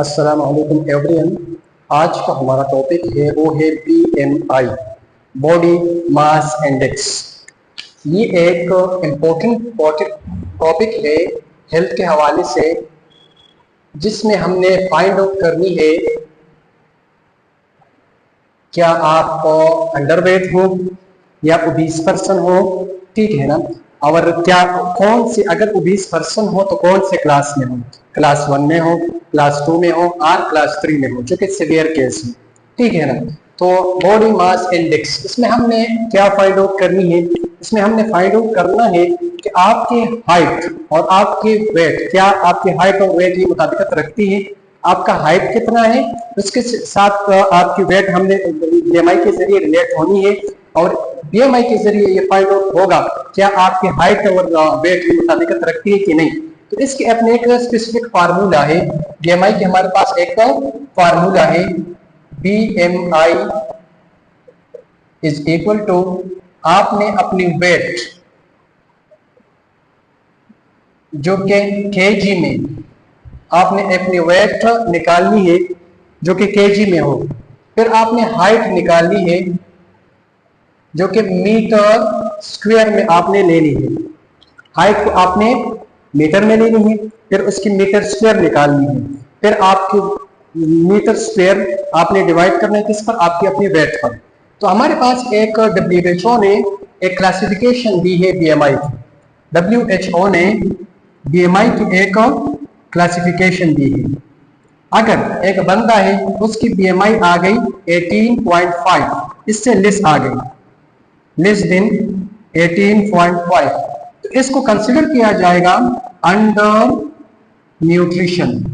अस्सलाम वालेकुम एवरीवन। आज का हमारा टॉपिक है वो है BMI, बॉडी मास इंडेक्स। ये एक इम्पोर्टेंट टॉपिक है हेल्थ के हवाले से, जिसमें हमने फाइंड आउट करनी है क्या आप अंडरवेट हो या ओबीस पर्सन हो, ठीक है ना। और क्या कौन सी, अगर ओबीस पर्सन हो तो कौन से क्लास में हो, क्लास 1 में हो, क्लास 2 में हो और क्लास 3 में हो, जो कि सीवियर केस है, ठीक है ना। तो बॉडी मास इंडेक्स, इसमें हमने क्या फाइंड आउट करनी है, इसमें हमने फाइंड आउट करना है कि आपकी हाइट और आपके वेट, क्या आपकी हाइट और वेट ये मुताबिकत रखती है, आपका हाइट कितना है उसके साथ आपकी वेट हमने बीएमआई के जरिए रिलेट होनी है, और बीएमआई के जरिए ये फाइंड आउट होगा क्या आपकी हाइट और वेट की मुताबिकत रखती है कि नहीं। तो इसके अपने एक स्पेसिफिक फार्मूला है, बीएमआई के हमारे पास एक फार्मूला है, बीएमआई इज इक्वल टू, आपने अपनी वेट जो कि केजी में, आपने अपनी वेट निकालनी है जो कि केजी में हो, फिर आपने हाइट निकालनी है जो कि मीटर स्क्वायर में आपने लेनी है। हाइट को आपने मीटर में लेनी है, फिर उसकी मीटर स्क्वायर निकालनी है, फिर आपकी मीटर स्क्वायर आपने डिवाइड करना है किस पर, आपकी अपनी वेट पर। तो हमारे पास एक WHO ने एक क्लासिफिकेशन दी है बीएमआई की। WHO ने बीएमआई की एक क्लासिफिकेशन दी है। अगर एक बंदा है उसकी बीएमआई आ गई 18.5, इससे लेस आ गई, लेस देन 18.5, तो इसको कंसिडर किया जाएगा अंडर न्यूट्रिशन।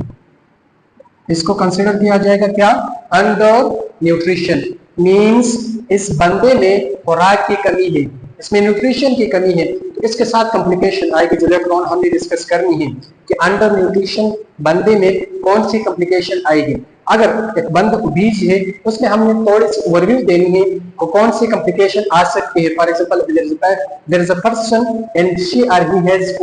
इसको कंसिडर किया जाएगा क्या, अंडर न्यूट्रिशन। मींस इस बंदे में खुराक की कमी है, इसमें न्यूट्रिशन की कमी है, तो इसके साथ कॉम्प्लिकेशन आएगी, जो लेटर ऑन हमने डिस्कस करनी है कि अंडर न्यूट्रिशन बंदे में कौन सी कॉम्प्लिकेशन आएगी। अगर एक बंदा ओबीस है उसमें हमने थोड़ी सी ओवरव्यू देनी है को कौन सी कॉम्प्लिकेशन आ सकती है। For example there is a person and she or he has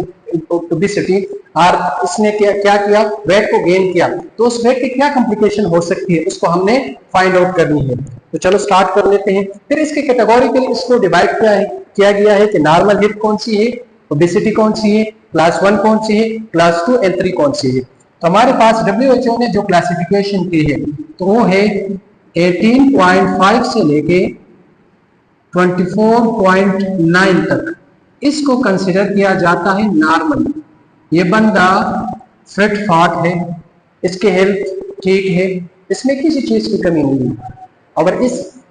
obesity, और इसने क्या किया, वेट को गेन किया, तो उस वेट की क्या कॉम्प्लिकेशन हो सकती है उसको हमने फाइंड आउट करनी है। तो चलो स्टार्ट कर लेते हैं। फिर इसके कैटेगोरिकली इसको डिवाइड किया गया है कि नॉर्मल हिट कौन सी है, ओबेसिटी कौन सी है, क्लास 1 कौन सी है, क्लास 2 एंड 3 कौन सी है। तो हमारे पास WHO ने जो क्लासिफिकेशन की है तो वो है 18.5 से लेके 24.9 तक, इसको कंसिडर किया जाता है नॉर्मल। ये बंदा फिट फाट है, इसके हेल्थ ठीक है, इसमें किसी चीज की कमी नहीं है,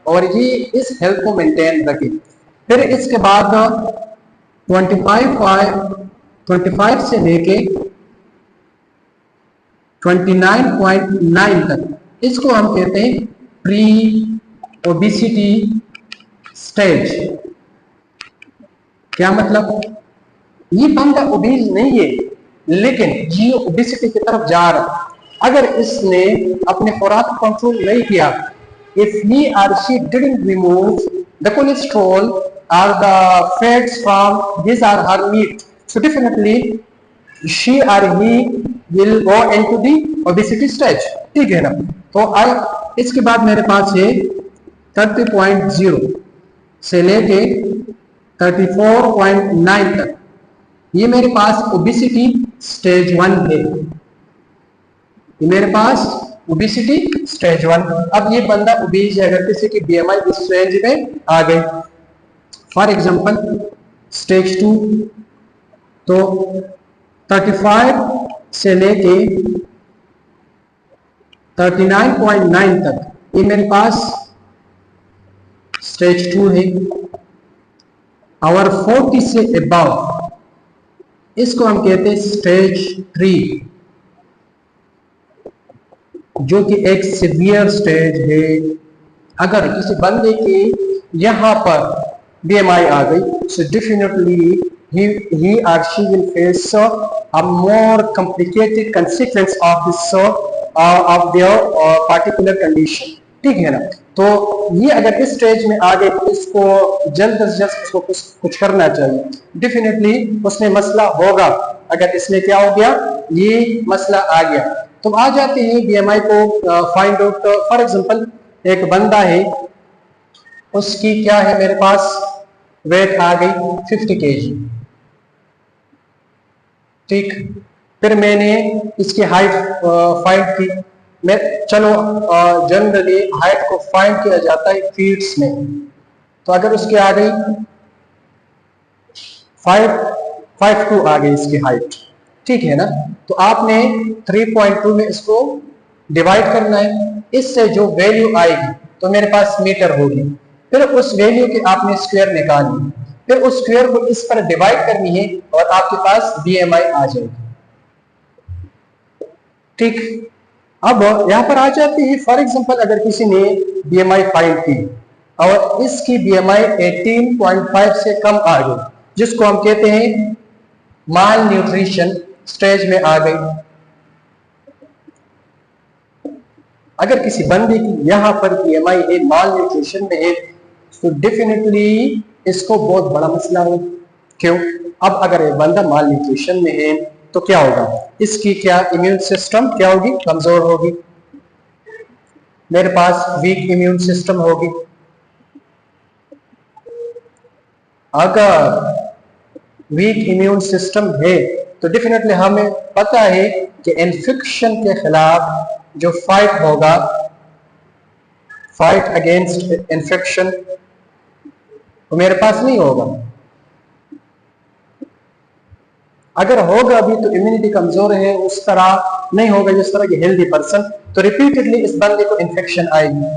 और ये इस हेल्थ को मेंटेन रखे। फिर इसके बाद 25 से लेके 29.9 तक, इसको हम कहते हैं प्री ओबेसिटी स्टेज। क्या मतलब, ये बंदा ओबीज नहीं है लेकिन ये ओबेसिटी की तरफ जा रहा। अगर इसने अपने खुराक कंट्रोल नहीं किया, if he or she didn't remove the cholesterol or the fats from his or her meat, so definitely she or he will go into the obesity stage, ठीक है ना। तो इसके बाद मेरे पास है 30.0 से लेके 34.9 तक, ये मेरे पास ओबेसिटी स्टेज 1 है, ये मेरे पास ओबेसिटी स्टेज 1। अब ये बंदा ओबीज है, अगर किसी की बीएमआई इस रेंज में आ गई, फॉर एग्जांपल स्टेज 2, तो 35 से लेके 39.9 तक, ये मेरे पास स्टेज 2 है। और 40 से अबव, इसको हम कहते हैं स्टेज 3, जो कि एक सीवियर स्टेज है। अगर किसी बंदे की यहाँ पर बीएमआई आ गई, so definitely he or she will face a more complicated consequence of this of their particular condition, ठीक है ना। तो ये अगर इस स्टेज में आ गए तो इसको जल्द से जल्द उसको कुछ करना चाहिए, डेफिनेटली उसमें मसला होगा। अगर इसमें क्या हो गया, ये मसला आ गया, तो आ जाते हैं BMI को फाइंड आउट। फॉर एग्जांपल एक बंदा है, उसकी क्या है मेरे पास वेट आ गई 50 kg, ठीक। फिर मैंने इसकी हाइट फाइंड की। मैं चलो जनरली हाइट को फाइंड किया जाता है फीट्स में, तो अगर उसकी आ गई 5.52 आ गई इसकी हाइट, ठीक है ना। तो आपने 3.2 में इसको डिवाइड करना है, इससे जो वैल्यू आएगी तो मेरे पास मीटर होगी। फिर उस वैल्यू की आपने स्क्वायर निकालनी, फिर उस स्क्वायर को इस पर डिवाइड करनी है और आपके पास BMI आ जाएगी, ठीक। अब यहां पर आ जाती है, फॉर एग्जांपल अगर किसी ने BMI फाइंड की और इसकी BMI 18.5 से कम आ गई, जिसको हम कहते हैं माल न्यूट्रिशन स्टेज में आ गई। अगर किसी बंदे की यहां पर BMI है, माल न्यूट्रिशन में है, तो डेफिनेटली इसको बहुत बड़ा मसला हो। क्यों? अब अगर ये बंदा माल न्यूट्रिशन में है तो क्या होगा, इसकी क्या इम्यून सिस्टम क्या होगी, कमजोर होगी, मेरे पास वीक इम्यून सिस्टम होगी। अगर वीक इम्यून सिस्टम है तो डेफिनेटली हमें पता है कि इन्फेक्शन के खिलाफ जो फाइट होगा, फाइट अगेंस्ट इन्फेक्शन, तो मेरे पास नहीं होगा। अगर होगा भी तो इम्यूनिटी कमजोर है, उस तरह नहीं होगा जिस तरह की हेल्दी पर्सन, तो रिपीटेडली इस बंदे को इन्फेक्शन आएगी।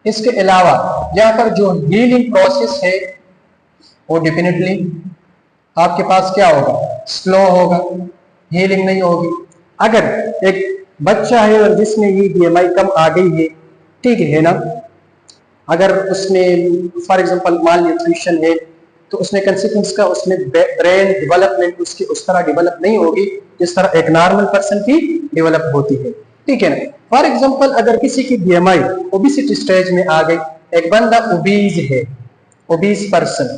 इसके अलावा यहाँ पर जो हीलिंग प्रोसेस है वो डेफिनेटली आपके पास क्या होगा, स्लो होगा, हीलिंग नहीं होगी। अगर एक बच्चा है और जिसमें ये BMI कम आ गई है, ठीक है ना, अगर उसने फॉर एग्जांपल माल न्यूट्रिशन है तो उसमें कंसिक्वेंस का उसमें ब्रेन डेवलपमेंट उसकी उस तरह डेवलप नहीं होगी जिस तरह एक नॉर्मल पर्सन की डेवलप होती है, ठीक है ना। फॉर एग्जांपल अगर किसी की BMI ओबेसिटी स्टेज में आ गई, एक बंदा ओबीज है, ओबीज पर्सन,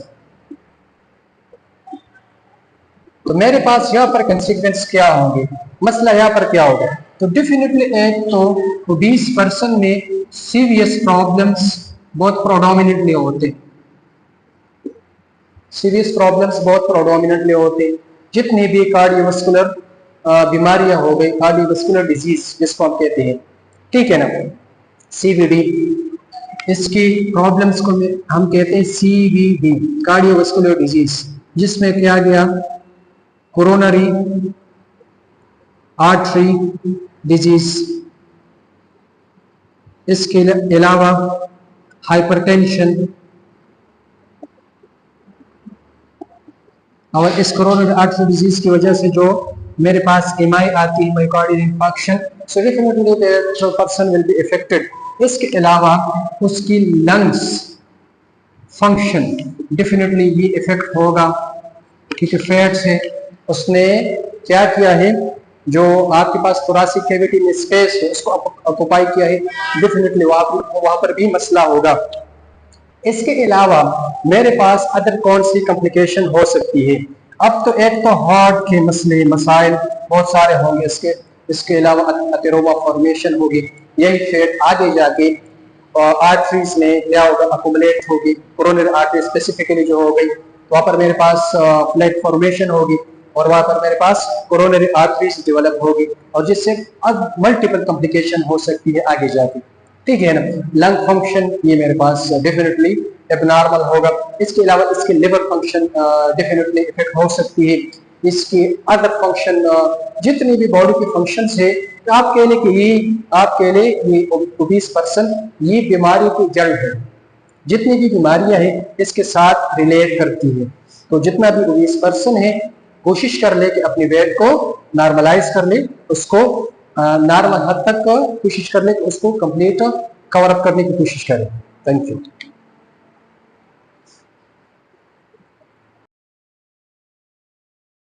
तो मेरे पास यहाँ पर कंसिक्वेंस क्या होंगे, मसला यहाँ पर क्या होगा, तो डेफिनेटली एक तो ओबीज पर्सन में सीरियस प्रॉब्लम्स बहुत प्रोडोमिनेटली होते, सीरियस प्रॉब्लम्स बहुत प्रोडोमिनेटली होते। जितनी भी कार्डियोवास्कुलर बीमारियां हो गई, कार्डियोवास्कुलर डिजीज जिसको हम कहते हैं, ठीक है ना, CVD, इसकी प्रॉब्लम्स को हम कहते हैं CVD, कार्डियोवास्कुलर डिजीज, जिसमें क्या गया कोरोनरी आर्टरी डिजीज, इसके अलावा हाइपरटेंशन, और इस कोरोनरी आर्टरी डिजीज की वजह से जो मेरे पास MI आती है, myocardial infarction, so definitely the person will be affected. इसके अलावा उसकी लंग्स फंक्शन डेफिनेटली भी इफेक्ट होगा, क्योंकि फैट्स है, उसने क्या किया है, जो आपके पास थोरासिक कैविटी में स्पेस है उसको ऑक्युपाई किया है, डेफिनेटली वहां पर भी मसला होगा। इसके अलावा मेरे पास अदर कौन सी कॉम्प्लिकेशन हो सकती है, अब तो एक तो हार्ट के मसले मसाइल बहुत सारे होंगे, इसके अलावा अथेरोमा फॉर्मेशन होगी, यही फैट आगे जाके आर्टरीज में क्या होगा, अकुमुलेट होगी, कोरोनरी आर्टरी स्पेसिफिकली जो हो गई, वहां पर मेरे पास प्लेट फॉर्मेशन होगी और वहां पर मेरे पास कोरोनरी आर्टरीज डेवलप होगी, और जिससे अब मल्टीपल कॉम्प्लिकेशन हो सकती है आगे जाके, ठीक है ना। लंग फंक्शन ये मेरे पास डेफिनेटली एबनॉर्मल होगा। इसके अलावा इसके लिवर फंक्शन डेफिनेटली इफेक्ट हो सकती है, इसकी अदर फंक्शन जितनी भी बॉडी के फंक्शंस है, तो आपके लिए ये ओबीस पर्सन ये बीमारी की जड़ है, जितनी भी बीमारियां हैं इसके साथ रिलेट करती है। तो जितना भी ओबीस पर्सन है कोशिश कर ले कि अपनी वेट को नॉर्मलाइज कर ले, उसको नॉर्मल हद तक कोशिश कर ले कि उसको कंप्लीट कवर अप करने की कोशिश करें। Thank you.